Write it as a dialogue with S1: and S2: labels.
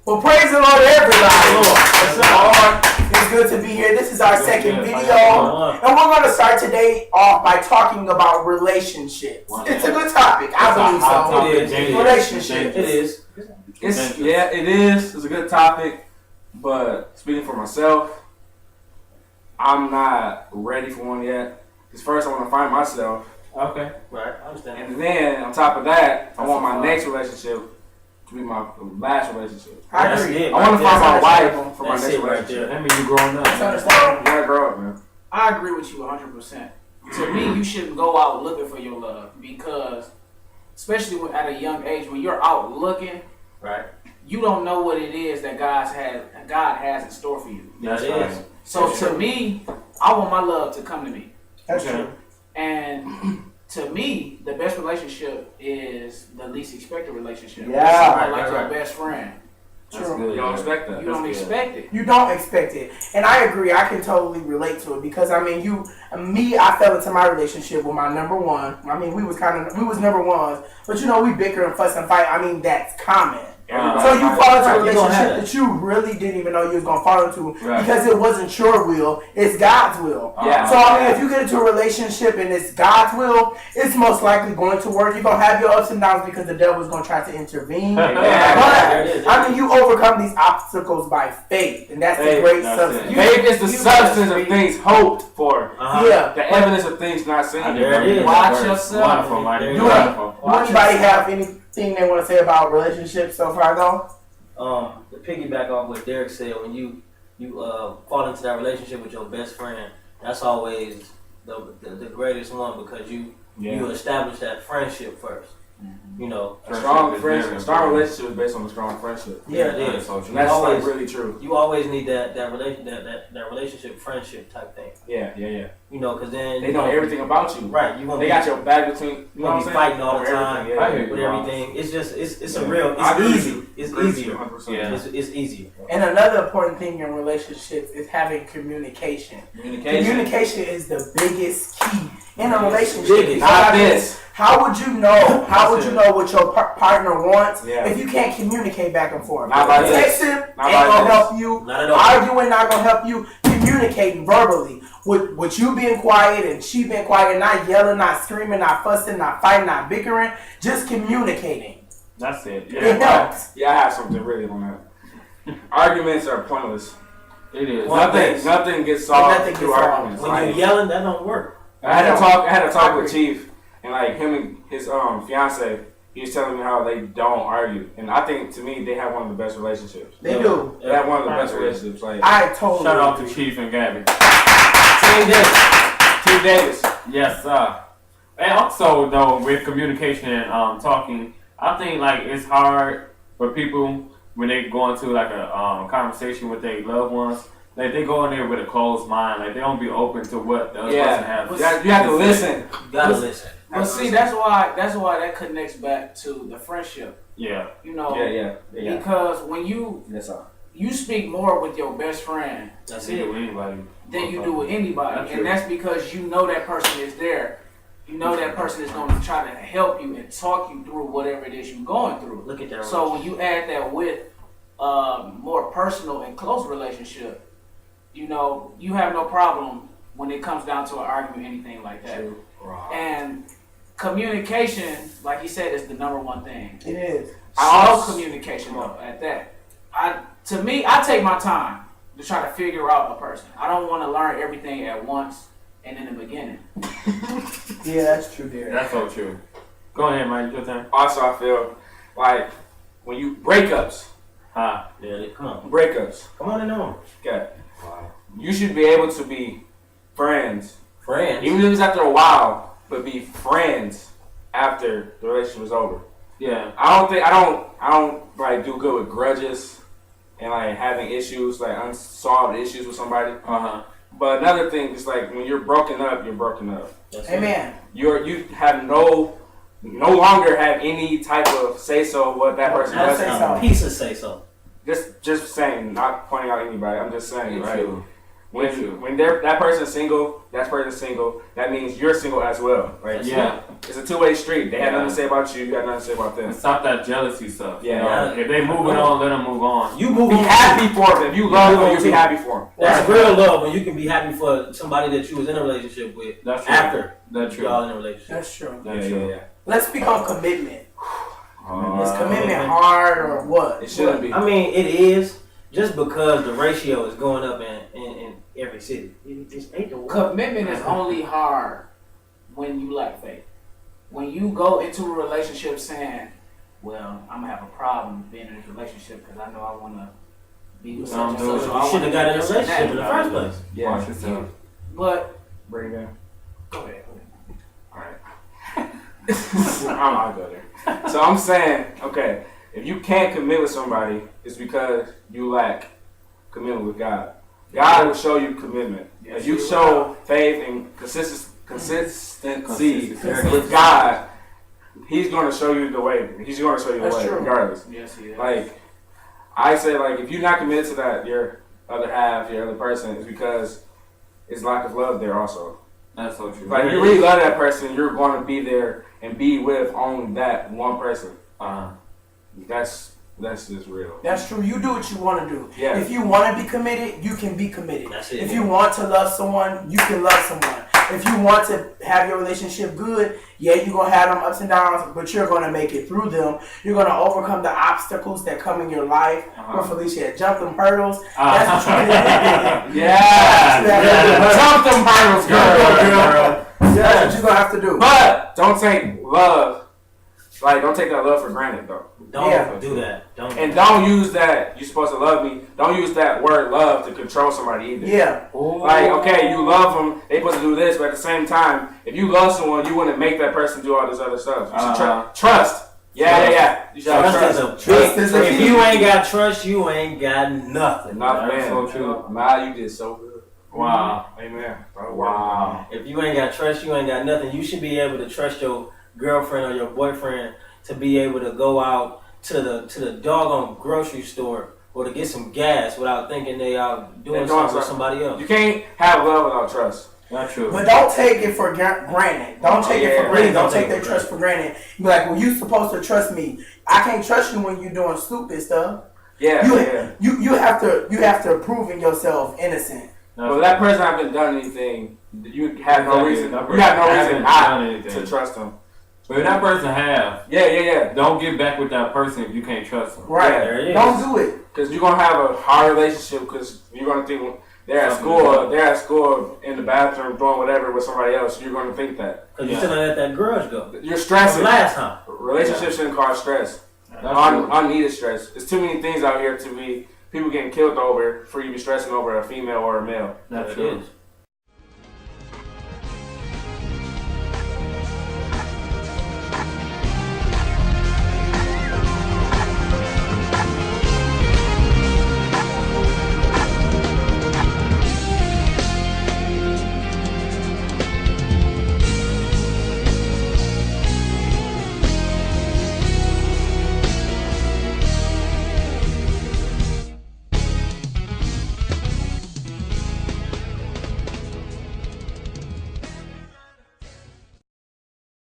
S1: Well, praise the Lord, everybody. It's good to be here. This is our second video, and we're going to start today off by talking about relationships. It's a good topic. I believe so.
S2: It is.
S1: Relationships.
S2: It is.
S3: It is. It's a good topic, but speaking for myself, I'm not ready for one yet. Because first I want to find myself.
S2: Okay, right. I understand.
S3: And then on top of that, I want my next relationship to be my last relationship.
S1: I agree.
S3: I want to find my wife for my next relationship.
S2: That means you growing up.
S1: That's understandable.
S3: You gotta grow up, man.
S4: I agree with you 100%. To me, you shouldn't go out looking for your love because, especially at a young age, when you're out looking,
S2: right,
S4: you don't know what it is that God has in store for you.
S2: That's right.
S4: So to me, I want my love to come to me.
S1: That's true.
S4: And to me, the best relationship is the least expected relationship.
S1: Yeah.
S4: Like your best friend.
S3: True. You don't expect that.
S4: You don't expect it.
S1: You don't expect it. And I agree. I can totally relate to it because, I mean, I fell into my relationship with my number one. I mean, we was number ones. But, you know, we bicker and fuss and fight. I mean, that's common. So you fall into a relationship that you really didn't even know you was going to fall into because it wasn't your will, it's God's will. So I mean, if you get into a relationship and it's God's will, it's most likely going to work. You're going to have your ups and downs because the devil is going to try to intervene. But I mean, you overcome these obstacles by faith, and that's the great substance.
S3: Faith is the substance of things hoped for.
S1: Yeah.
S3: The evidence of things not seen.
S2: There it is.
S4: Watch yourself.
S1: Do anybody have anything they want to say about relationships so far, though?
S5: To piggyback off what Derek said, when you fall into that relationship with your best friend, that's always the greatest one because you establish that friendship first. You know,
S3: a strong relationship is based on a strong friendship.
S5: Yeah, it is.
S3: And that's always really true.
S5: You always need that relationship friendship type thing.
S3: Yeah.
S5: You know, because then
S3: they know everything about you.
S5: Right.
S3: They got your back between.
S5: You won't be fighting all the time with everything. It's just it's easy. It's easier. It's easier.
S1: And another important thing in relationships is having communication. Communication is the biggest key in a relationship.
S3: Not this.
S1: How would you know? How would you know what your partner wants if you can't communicate back and forth? Texting ain't gonna help you. Arguing not gonna help you. Communicating verbally with you being quiet and she being quiet, not yelling, not screaming, not fussing, not fighting, not bickering. Just communicating.
S3: That's it.
S1: It helps.
S3: Yeah, I have something really on that. Arguments are pointless.
S2: It is.
S3: Nothing gets solved through arguments.
S5: When you're yelling, that don't work.
S3: I had to talk with Chief. And like him and his fiance, he was telling me how they don't argue, and I think to me they have one of the best relationships.
S1: They do.
S3: They have one of the best relationships. Like
S1: I totally
S2: shout out to Chief and Gabby.
S3: Team Davis.
S2: Yes, sir. And also though with communication and talking, I think like it's hard for people when they go into like a conversation with their loved ones. Like they go in there with a closed mind, like they don't be open to what the other person has.
S3: You have to listen.
S5: You gotta listen.
S4: But see, that's why that connects back to the friendship.
S2: Yeah.
S4: You know.
S3: Yeah.
S4: Because when you speak more with your best friend
S2: than you do with anybody.
S4: And that's because you know that person is there. You know that person is going to try to help you and talk you through whatever it is you're going through.
S5: Look at that.
S4: So when you add that with more personal and close relationship, you know, you have no problem when it comes down to an argument, anything like that.
S3: True. Right.
S4: And communication, like you said, is the number one thing.
S1: It is.
S4: Slow communication at that. To me, I take my time to try to figure out a person. I don't want to learn everything at once and in the beginning.
S1: Yeah, that's true, Derek.
S2: That's so true. Go ahead, Mike. Your turn.
S3: Also, I feel like when you breakups.
S5: Come on.
S3: Breakups.
S5: Come on and on.
S3: Okay. You should be able to be friends.
S5: Friends.
S3: Even if it's after a while, but be friends after the relationship is over.
S2: Yeah.
S3: I don't like do good with grudges and like having issues, like unsolved issues with somebody. But another thing is like when you're broken up, you're broken up.
S1: Amen.
S3: You have no longer have any type of say so what that person does.
S5: Piece of say so.
S3: Just saying, not pointing out anybody. I'm just saying, right? When that person's single, that person's single, that means you're single as well. Right?
S2: Yeah.
S3: It's a two-way street. They had nothing to say about you. You had nothing to say about them.
S2: And stop that jealousy stuff.
S3: Yeah.
S2: You know? If they moving on, let them move on.
S5: You move
S3: Be
S5: on.
S3: happy for them. If you love them, you be happy for them.
S5: That's real love when you can be happy for somebody that you was in a relationship with.
S2: That's true.
S5: After
S2: That's true.
S5: y'all in a relationship.
S1: That's true.
S2: That's true.
S3: Yeah.
S1: Let's speak on commitment. Is commitment hard or what?
S3: It shouldn't be.
S5: I mean, it is just because the ratio is going up in every city. It just ain't the way.
S4: Commitment is only hard when you lack faith. When you go into a relationship saying, well, I'm going to have a problem being in this relationship because I know I want to be with such and such.
S5: You shouldn't have got in a relationship in the first place.
S3: Yeah.
S2: Watch yourself.
S4: But,
S3: Bring it down.
S4: go ahead.
S3: Alright. I'll go there. So I'm saying, okay, if you can't commit with somebody, it's because you lack commitment with God. God will show you commitment.
S4: Yes,
S3: If you
S4: He
S3: show faith and consistency with God, He's going to show you the way. He's going to show you the
S1: That's
S3: way,
S1: true.
S3: regardless.
S4: Yes, he is.
S3: Like, I say, like, if you're not committed to that, your other half, your other person, it's because it's lack of love there also.
S2: That's so true.
S3: Like, if you really love that person, you're going to be there and be with only that one person. That's just real.
S1: That's true. You do what you want to do.
S3: Yeah.
S1: If you want to be committed, you can be committed.
S5: That's it.
S1: If you want to love someone, you can love someone. If you want to have your relationship good, yeah, you're going to have them ups and downs, but you're going to make it through them. You're going to overcome the obstacles that come in your life. Where Felicia had jumped them hurdles. That's what you can do.
S3: Yeah. Jump them hurdles, girl.
S1: That's what you're going to have to do.
S3: But don't take love, like, don't take that love for granted, though.
S5: Don't do that.
S3: Don't use that, you're supposed to love me, don't use that word love to control somebody either.
S1: Yeah.
S3: Like, okay, you love them, they supposed to do this, but at the same time, if you love someone, you wouldn't make that person do all this other stuff. You should trust. Yeah. You should
S5: Trust is a big. If you ain't got trust, you ain't got nothing.
S3: That's
S2: so true.
S3: Nah, you did so good.
S2: Wow.
S3: Amen.
S2: Wow.
S5: If you ain't got trust, you ain't got nothing. You should be able to trust your girlfriend or your boyfriend to be able to go out to the doggone grocery store or to get some gas without thinking they out doing something with somebody else.
S3: You can't have love without trust.
S2: Not true.
S1: But don't take it for granted. Don't take it for granted. Don't take their trust for granted. Be like, well, you supposed to trust me. I can't trust you when you're doing stupid stuff.
S3: Yeah.
S1: You have to prove in yourself innocent.
S3: Well, that person hasn't done anything. You have no reason. You have no reason not to trust them.
S2: But if that person have, don't get back with that person if you can't trust them.
S1: Right.
S3: Yeah, there it is.
S1: Don't do it.
S3: Because you're gonna have a hard relationship. Because you're gonna think they're at school in the bathroom doing whatever with somebody else. You're gonna think that.
S5: Because you're still gonna let that grudge go.
S3: You're stressing.
S5: Last time.
S3: Relationships shouldn't cause stress. Unneeded stress. There's too many things out here to be people getting killed over for you to be stressing over a female or a male.
S2: That's true.